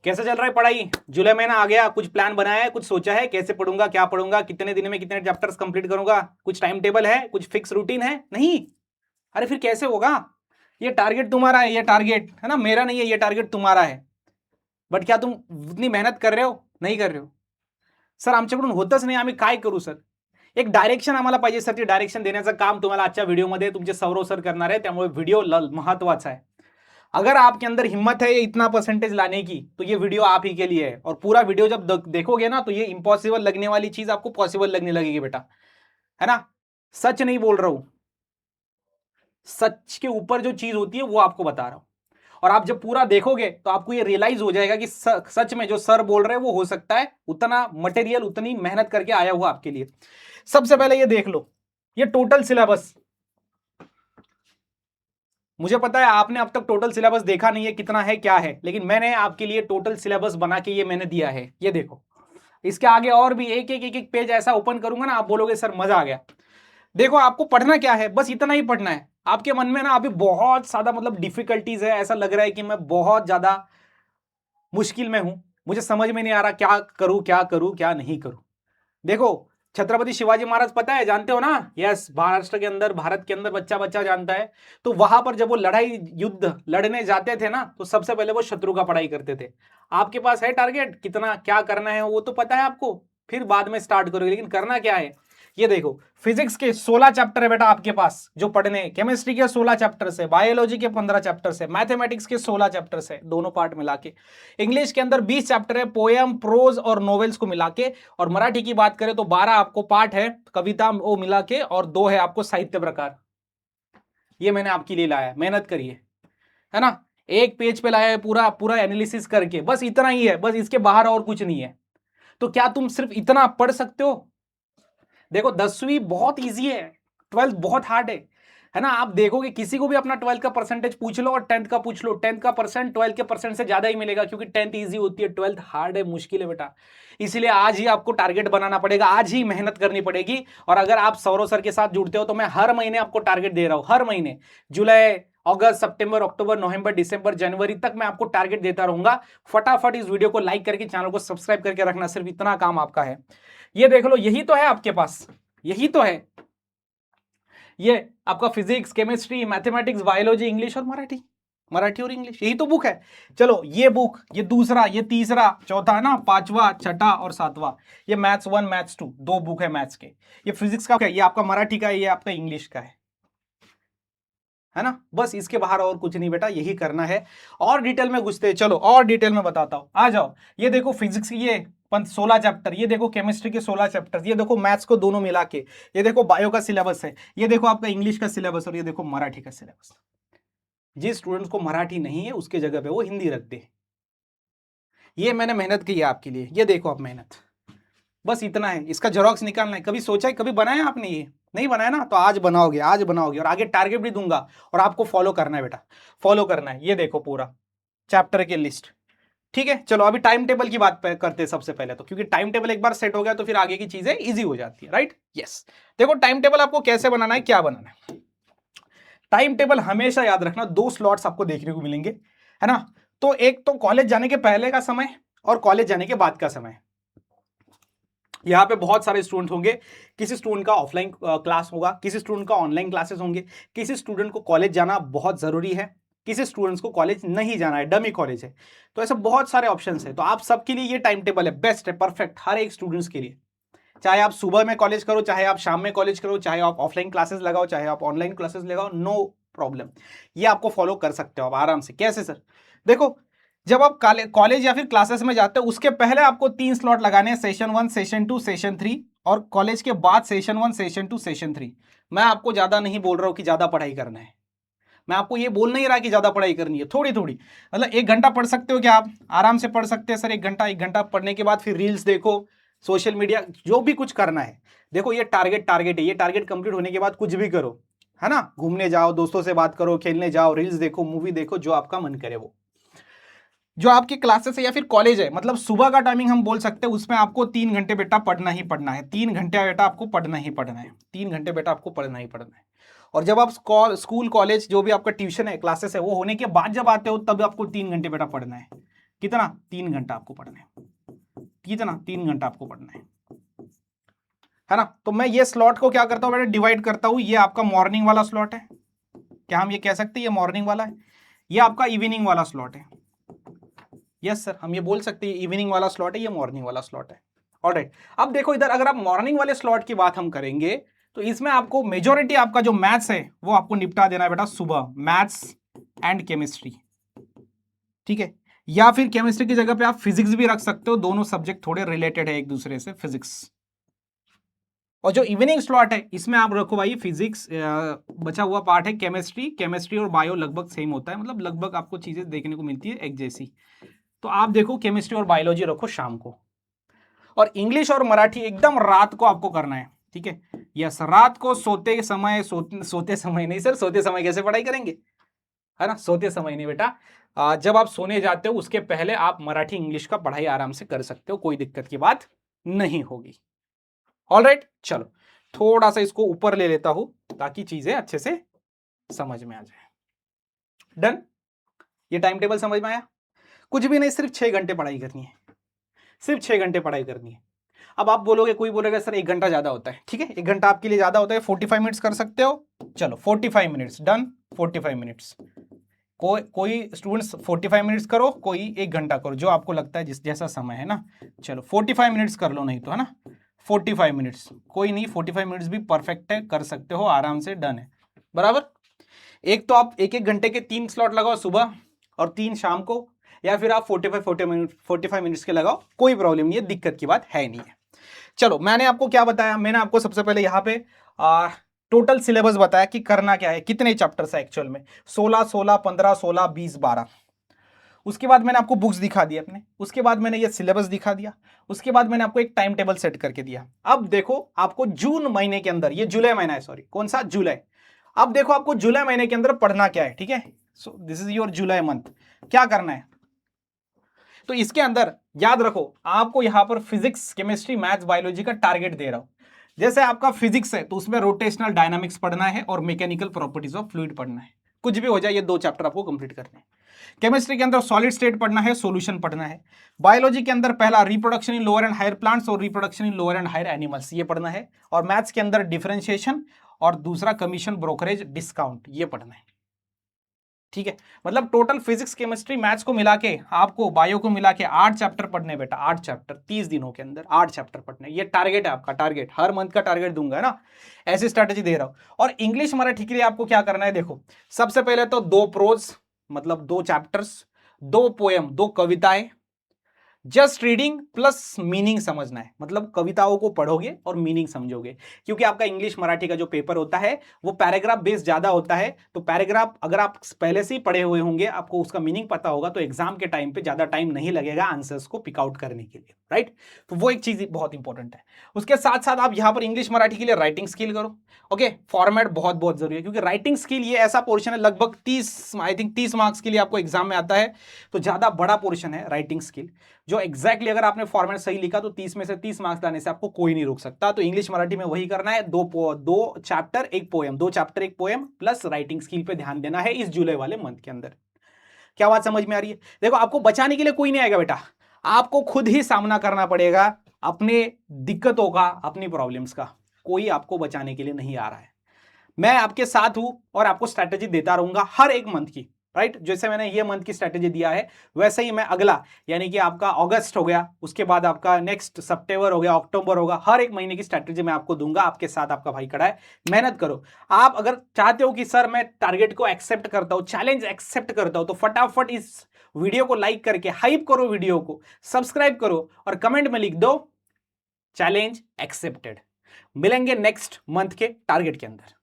कैसे चल रहा है पढ़ाई? जुलाई महीना आ गया, कुछ प्लान बनाया है, कुछ सोचा है कैसे पढ़ूंगा, क्या पढ़ूंगा, कितने दिन में कितने चैप्टर्स कंप्लीट करूंगा? कुछ टाइम टेबल है, कुछ फिक्स रूटीन है? नहीं। अरे फिर कैसे होगा? ये टारगेट तुम्हारा है, ये टारगेट है ना, मेरा नहीं है, ये टारगेट तुम्हारा है। बट क्या तुम इतनी मेहनत कर रहे हो? नहीं कर रहे हो। सर आमच्याकडून होतच नाही, आम्ही काय करू सर? एक डायरेक्शन आम्हाला पाहिजे सर. ते डायरेक्शन देण्याचं काम तुम्हाला आजच्या व्हिडिओमध्ये तुमचे सौरव सर करणार आहे, त्यामुळे व्हिडिओ महत्वाचा है. अगर आपके अंदर हिम्मत है इतना परसेंटेज लाने की, तो ये वीडियो आप ही के लिए है. और पूरा वीडियो जब देखोगे ना, तो ये इंपॉसिबल लगने वाली चीज आपको पॉसिबल लगने लगेगी बेटा, है ना. सच नहीं बोल रहा हूं, सच के ऊपर जो चीज होती है वो आपको बता रहा हूं. और आप जब पूरा देखोगे तो आपको ये रियलाइज हो जाएगा कि सच में जो सर बोल रहे हैं वो हो सकता है. उतना मटेरियल, उतनी मेहनत करके आया हुआ आपके लिए. सबसे पहले ये देख लो, ये टोटल सिलेबस. मुझे पता है आपने अब तक टोटल सिलेबस देखा नहीं है कितना है क्या है, लेकिन मैंने आपके लिए टोटल सिलेबस बना के ये मैंने दिया है. ये देखो, इसके आगे और भी एक एक एक एक पेज ऐसा ओपन करूंगा ना, आप बोलोगे सर मजा आ गया. देखो आपको पढ़ना क्या है, बस इतना ही पढ़ना है. आपके मन में ना अभी बहुत ज्यादा मतलब डिफिकल्टीज है, ऐसा लग रहा है कि मैं बहुत ज्यादा मुश्किल में हूं, मुझे समझ में नहीं आ रहा क्या करूं क्या करूं क्या नहीं करूं. देखो, छत्रपति शिवाजी महाराज पता है, जानते हो ना? यस, महाराष्ट्र के अंदर, भारत के अंदर बच्चा बच्चा जानता है. तो वहां पर जब वो लड़ाई युद्ध लड़ने जाते थे ना, तो सबसे पहले वो शत्रु का पढ़ाई करते थे. आपके पास है टारगेट, कितना क्या करना है वो तो पता है आपको, फिर बाद में स्टार्ट करोगे, लेकिन करना क्या है ये देखो. फिजिक्स के 16 चैप्टर है बेटा आपके पास जो पढ़ने, केमिस्ट्री के 16 चैप्टर्स है, बायोलॉजी के 15 चैप्टर्स है, मैथमेटिक्स के 16 चैप्टर्स है दोनों पार्ट मिला के. इंग्लिश के अंदर 20 चैप्टर है, पोएम, प्रोज और नॉवेल्स को मिला के. और मराठी की बात करें तो 12 आपको पार्ट है, कविता वो मिला के, और 2 है आपको साहित्य प्रकार. ये मैंने आपके लिए लाया है, मेहनत करिए, है ना. एक पेज पे लाया है पूरा पूरा एनालिसिस करके, बस इतना ही है, बस इसके बाहर और कुछ नहीं है. तो क्या तुम सिर्फ इतना पढ़ सकते हो? देखो 10वीं बहुत इजी है, 12th बहुत हार्ड है ना. आप देखोगे किसी को भी अपना 12th का परसेंटेज पूछ लो और 10th का पूछ लो, 10th का परसेंट 12th के परसेंट से ज्यादा ही मिलेगा, क्योंकि 10th इजी होती है, 12th हार्ड है, मुश्किल है बेटा. इसलिए आज ही आपको टारगेट बनाना पड़ेगा, आज ही मेहनत करनी पड़ेगी. और अगर आप सौरव सर के साथ जुड़ते हो तो मैं हर महीने आपको टारगेट दे रहा हूं, हर महीने, जुलाई, अगस्त, सितंबर, अक्टूबर, नवंबर, दिसंबर, जनवरी तक मैं आपको टारगेट देता रहूंगा. फटाफट इस वीडियो को लाइक करके चैनल को सब्सक्राइब करके रखना, सिर्फ इतना काम आपका है. ये देख लो, यही तो है आपके पास, यही तो है. ये आपका physics, chemistry, mathematics, biology, English और मराठी, मराठी और इंग्लिश, यही तो बुक है. चलो ये बुक, ये दूसरा, ये तीसरा, चौथा है ना, पांचवा, छठा और सातवां, ये मैथ्स 1, मैथ्स 2, 2 बुक है मैथ्स के. ये फिजिक्स का है, ये आपका मराठी का है, ये आपका इंग्लिश का है ना. बस इसके बाहर और कुछ नहीं बेटा, यही करना है. और डिटेल में घुसते हैं, चलो और डिटेल में बताता हूं, आ जाओ. ये देखो फिजिक्स की ये 16 चैप्टर, ये देखो केमिस्ट्री के 16 चैप्टर, ये देखो मैथ्स को दोनों मिला के, ये देखो बायो का सिलेबस है, ये देखो आपका इंग्लिश का सिलेबस, और ये देखो मराठी का सिलेबस. जिस स्टूडेंट्स को मराठी नहीं है उसके जगह पे वो हिंदी रख दे. ये मैंने मेहनत की है आपके लिए, ये देखो आप मेहनत, बस इतना है. इसका जेरॉक्स निकालना है. कभी सोचा है, कभी बनाया आपने? ये नहीं बनाया ना, तो आज बनाओगे, आज बनाओगे. और आगे टारगेट भी दूंगा और आपको फॉलो करना है बेटा, फॉलो करना है. ये देखो पूरा चैप्टर की लिस्ट, ठीक है. चलो अभी टाइम टेबल की बात करते हैं सबसे पहले तो, क्योंकि टाइम टेबल एक बार सेट हो गया तो फिर आगे की चीजें इजी हो जाती है, राइट. यस. देखो टाइम टेबल आपको कैसे बनाना है, क्या बनाना है. टाइम टेबल हमेशा याद रखना, 2 स्लॉट्स आपको देखने को मिलेंगे, है ना. तो एक तो कॉलेज जाने के पहले का समय और कॉलेज जाने के बाद का समय. यहाँ पे बहुत सारे स्टूडेंट होंगे, किसी स्टूडेंट का ऑफलाइन क्लास होगा, किसी स्टूडेंट का ऑनलाइन क्लासेस होंगे, किसी स्टूडेंट को कॉलेज जाना बहुत जरूरी है, किसी स्टूडेंट्स को कॉलेज नहीं जाना है, डमी कॉलेज है. तो ऐसे बहुत सारे ऑप्शंस है. तो आप सबके लिए ये टाइम टेबल है, बेस्ट है, परफेक्ट हर एक स्टूडेंट्स के लिए. चाहे आप सुबह में कॉलेज करो, चाहे आप शाम में कॉलेज करो, चाहे आप ऑफलाइन क्लासेस लगाओ, चाहे आप ऑनलाइन क्लासेस लगाओ, नो प्रॉब्लम. ये आपको फॉलो कर सकते हो आप आराम से. कैसे सर? देखो, जब आप कॉलेज या फिर क्लासेस में जाते हो उसके पहले आपको 3 स्लॉट लगाने हैं, सेशन 1, सेशन 2, सेशन 3. और कॉलेज के बाद सेशन 1, सेशन 2, सेशन 3. मैं आपको ज्यादा नहीं बोल रहा हूं कि ज्यादा पढ़ाई करना है, मैं आपको ये बोल नहीं रहा कि ज्यादा पढ़ाई करनी है, थोड़ी थोड़ी. मतलब 1 घंटा पढ़ सकते हो क्या आप? आराम से पढ़ सकते हैं सर. 1 घंटा पढ़ने के बाद फिर रील्स देखो, सोशल मीडिया, जो भी कुछ करना है. देखो ये टारगेट है, ये टारगेट कंप्लीट होने के बाद कुछ भी करो, है ना. घूमने जाओ, दोस्तों से बात करो, खेलने जाओ, रील्स देखो, मूवी देखो, जो आपका मन करे वो. जो आपकी क्लासेस है या फिर कॉलेज है, मतलब सुबह का टाइमिंग हम बोल सकते हैं, उसमें आपको 3 घंटे बेटा पढ़ना ही पढ़ना है. 3 घंटे बेटा आपको पढ़ना ही पढ़ना है. 3 घंटे बेटा आपको पढ़ना ही पढ़ना है. और जब आप स्कूल कॉलेज जो भी आपका ट्यूशन है, क्लासेस है, वो होने के बाद जब आते हो तब आपको 3 घंटे बेटा पढ़ना है. कितना 3 घंटा आपको पढ़ना है, कितना 3 घंटा आपको पढ़ना है ना। तो मैं ये स्लॉट को क्या करता हूं बेटा, डिवाइड करता हूं। ये आपका मॉर्निंग वाला स्लॉट है, क्या हम ये कह सकते हैं ये मॉर्निंग वाला है, ये आपका इवनिंग वाला स्लॉट है। यस सर, हम ये बोल सकते हैं इवनिंग वाला स्लॉट है, ये मॉर्निंग वाला स्लॉट है। ऑलराइट, अब देखो इधर अगर आप मॉर्निंग वाले स्लॉट की बात हम करेंगे तो इसमें आपको मेजॉरिटी आपका जो मैथ्स है वो आपको निपटा देना है बेटा सुबह, मैथ्स एंड केमिस्ट्री, ठीक है। या फिर केमिस्ट्री की जगह पे आप फिजिक्स भी रख सकते हो, दोनों सब्जेक्ट थोड़े रिलेटेड है एक दूसरे से, फिजिक्स। और जो इवनिंग स्लॉट है इसमें आप रखो भाई फिजिक्स, बचा हुआ पार्ट है केमिस्ट्री, केमिस्ट्री और बायो लगभग सेम होता है, मतलब लगभग आपको चीजें देखने को मिलती है एक जैसी। तो आप देखो केमिस्ट्री और बायोलॉजी रखो शाम को, और इंग्लिश और मराठी एकदम रात को आपको करना है, ठीक है। यस, रात को सोते समय, सोते समय नहीं सर, सोते समय कैसे पढ़ाई करेंगे, है ना, सोते समय नहीं बेटा, जब आप सोने जाते हो उसके पहले आप मराठी इंग्लिश का पढ़ाई आराम से कर सकते हो, कोई दिक्कत की बात नहीं होगी। ऑलराइट, चलो थोड़ा सा इसको ऊपर ले लेता हूं ताकि चीजें अच्छे से समझ में आ जाए। डन, ये टाइम टेबल समझ में आया। कुछ भी नहीं, सिर्फ 6 घंटे पढ़ाई करनी है, सिर्फ 6 घंटे पढ़ाई करनी है। अब आप बोलोगे, कोई बोलेगा सर 1 घंटा ज्यादा होता है, ठीक है 1 घंटा आपके लिए ज्यादा होता है, 45 मिनट्स कर सकते हो, चलो 45 मिनट्स डन, 45 मिनट्स। कोई स्टूडेंट्स 45 मिनट्स करो, कोई 1 घंटा करो, जो आपको लगता है जिस जैसा समय है ना। चलो 45 मिनट्स कर लो, नहीं तो, है ना 45 मिनट्स, कोई नहीं 45 मिनट्स भी परफेक्ट है, कर सकते हो आराम से, डन है बराबर। एक तो आप 1-1 घंटे के 3 स्लॉट लगाओ सुबह और 3 शाम को, या फिर आप 45 मिनट्स के लगाओ, कोई प्रॉब्लम नहीं है, दिक्कत की बात है नहीं है। चलो मैंने आपको क्या बताया, मैंने आपको सबसे पहले यहाँ पे टोटल सिलेबस बताया कि करना क्या है, कितने चैप्टर्स है एक्चुअल में, 16, 16, 15, 16, 20, 12। उसके बाद मैंने आपको बुक्स दिखा दी अपने, उसके बाद मैंने ये सिलेबस दिखा दिया, उसके बाद मैंने आपको एक टाइम टेबल सेट करके दिया। अब देखो आपको जून महीने के अंदर, ये जुलाई महीना है, सॉरी कौन सा, जुलाई। अब देखो आपको जुलाई महीने के अंदर पढ़ना क्या है, ठीक है। So this is your July month, क्या करना है। तो इसके अंदर याद रखो, आपको यहां पर फिजिक्स, केमिस्ट्री, मैथ्स, बायोलॉजी का टारगेट दे रहा हूं। जैसे आपका फिजिक्स है तो उसमें रोटेशनल डायनामिक्स पढ़ना है और मैकेनिकल प्रॉपर्टीज ऑफ फ्लूइड पढ़ना है, कुछ भी हो जाए ये 2 चैप्टर आपको कंप्लीट करने हैं। केमिस्ट्री के अंदर सॉलिड स्टेट पढ़ना है, सॉल्यूशन पढ़ना है। बायोलॉजी के अंदर पहला reproduction in lower and higher plants और reproduction in lower and higher animals, ये पढ़ना है। और मैथ्स के अंदर डिफरेंशिएशन और दूसरा कमीशन, ब्रोकरेज, डिस्काउंट, ये पढ़ना है, ठीक है। मतलब टोटल फिजिक्स, केमिस्ट्री, मैथ्स को मिला के, आपको बायो को मिला के 8 चैप्टर पढ़ने बेटा, 8 चैप्टर 30 दिनों के अंदर 8 चैप्टर पढ़ने, ये टारगेट है आपका, टारगेट हर मंथ का टारगेट दूंगा, है ना, ऐसी स्ट्रेटेजी दे रहा हूं। और इंग्लिश मराठी के लिए आपको क्या करना है, देखो सबसे पहले तो 2 प्रोज, मतलब 2 चैप्टर्स, 2 पोएम, 2 कविताएं, जस्ट रीडिंग प्लस मीनिंग समझना है, मतलब कविताओं को पढ़ोगे और मीनिंग समझोगे, क्योंकि आपका इंग्लिश मराठी का जो पेपर होता है वो पैराग्राफ बेस्ड ज्यादा होता है। तो पैराग्राफ अगर आप पहले से ही पढ़े हुए होंगे, आपको उसका मीनिंग पता होगा, तो एग्जाम के टाइम पे ज्यादा टाइम नहीं लगेगा आंसर्स को पिक आउट करने के लिए, राइट। तो वो एक चीज बहुत इंपॉर्टेंट है। उसके साथ साथ आप यहां पर इंग्लिश मराठी के लिए राइटिंग स्किल करो, ओके। फॉर्मेट बहुत बहुत जरूरी है, क्योंकि राइटिंग स्किल ये ऐसा पोर्शन है, लगभग 30, आई थिंक 30 मार्क्स के लिए आपको एग्जाम में आता है, तो ज्यादा बड़ा पोर्शन है राइटिंग स्किल, जो एग्जैक्टली अगर आपने फॉर्मेट सही लिखा तो 30 में से 30 मार्क्स लाने से आपको कोई नहीं रोक सकता। तो इंग्लिश मराठी में वही करना है, 2 chapter 1 poem, 2 chapter 1 poem plus writing skill पे ध्यान देना है इस जुलाई वाले मंथ के अंदर। क्या बात समझ में आ रही है। देखो आपको बचाने के लिए कोई नहीं आएगा बेटा, आपको खुद ही सामना करना पड़ेगा अपने दिक्कतों का, अपनी प्रॉब्लम्स का, कोई आपको बचाने के लिए नहीं आ रहा है। मैं आपके साथ हूं और आपको स्ट्रैटेजी देता रहूंगा हर एक मंथ की, राइट। जैसे मैंने ये मंथ की स्ट्रैटेजी दिया है वैसे ही मैं अगला, यानी कि आपका अगस्त हो गया, उसके बाद आपका नेक्स्ट सितंबर हो गया, अक्टूबर होगा, हर एक महीने की स्ट्रैटेजी मैं आपको दूंगा। आपके साथ आपका भाई खड़ा है, मेहनत करो। आप अगर चाहते हो कि सर मैं टारगेट को एक्सेप्ट करता हूं, चैलेंज एक्सेप्ट करता हूं, तो फटाफट इस वीडियो को लाइक करके हाइप करो, वीडियो को सब्सक्राइब करो और कमेंट में लिख दो चैलेंज एक्सेप्टेड। मिलेंगे नेक्स्ट मंथ के टारगेट के अंदर।